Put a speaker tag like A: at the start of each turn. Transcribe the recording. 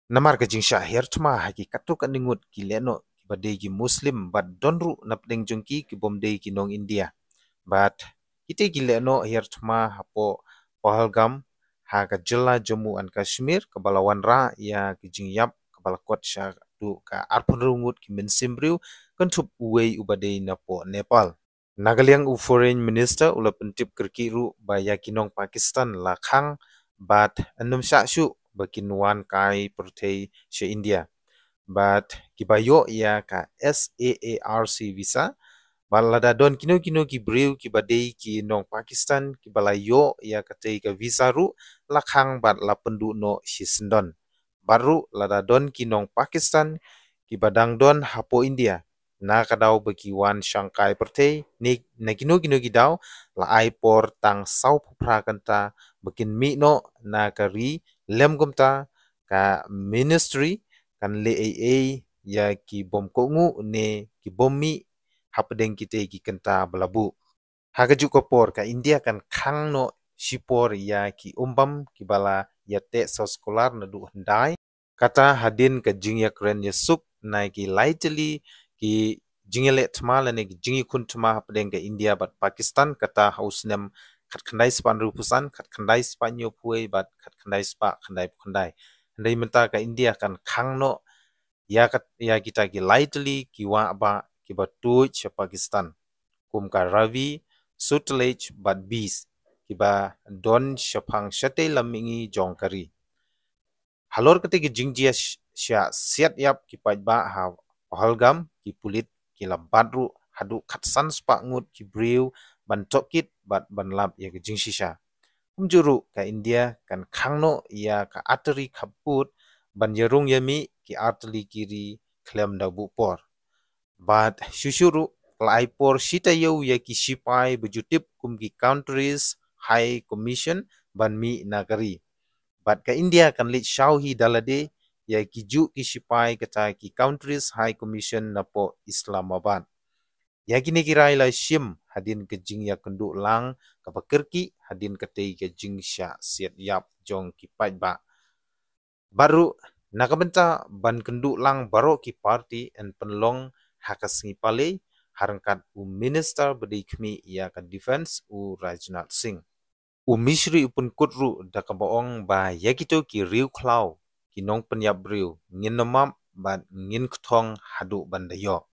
A: Namar ka jing syahir tma haki katuk aningut ki leno ki badai ki muslim bat donru napdeng jungki ki bomdei ki nong India. Bat kite ki leno hir tma hapo Pahalgam ha ka jela Jammu and Kashmir ka balawan ra ya ki jing yap ka balakot sya tu ka arpun rungut ki mensimbriu kentup uwei ubadai na po Nepal. Nagaliang u foreign minister ula pentip kerkiru ba yakinong Pakistan lakhang bat anum syu bakinwan kai pertei she India. Bat kibayo ya ka SAARC visa balada don kino ki briu ki badai ki nong Pakistan ki balayo ya katei ka visa ru lakhang bat la pendu no shisendon. Baru lada don ki nong Pakistan ki badang don hapo India. Na kadau bagi wan Shanghai pertei ni kino ki dau la ai por tang sau phra kanta bakin mi no na kari lem gumta ka ministry kan le ya ki bom ko ngu ne ki bom mi hapdeng kite ki kanta belabu. Hagaju kopor ka India kan khang no sipor ya ki umbam ki bala ya te so skolar na du handai kata hadin ka jingya kren ya suk na ki lightly ki jingele tma la ne ki jingi kun tma hapdeng ka India bat Pakistan kata haus nem khat khandai span rupusan khat khandai spanyo puai bat khat khandai spa khandai handai menta ka India kan khang no ya kita ki lightly ki wa ba ki batu che Pakistan kum ka Ravi Sutlej bat bis ki ba don shapang shate lamingi jongkari halor kete ki jingjia sya siat yap ki pajba ha Pahalgam ki pulit ki labadru hadu khatsan spa ngut ki briu ban tokit bat ban lab ya ki jingshisha kumjuru ka India kan khangno ya ka ateri khaput ban yerung yami ki arteli kiri klem da bupor bat shushuru klai por shita yau ya ki shipai bejutip kum ki countries high commission ban mi nagari bat ka India kan lit shauhi dalade ya ki ju ki shipai kata ki countries high commission na po Islamabad ya kini kirai la shim hadin ke jing ya kendu lang ka pakirki hadin katei ke jing sya siat yap jong ki pajba baru nakabenta ban kendu lang baro ki party en penlong hakas ngipale harangkat u minister bedikmi ya ka defense u Rajnath Singh u misri upun kutru da kabaong ba yakito ki riu klau ki nong penyap riu ngin nomam ban ngin ktong hadu bandayo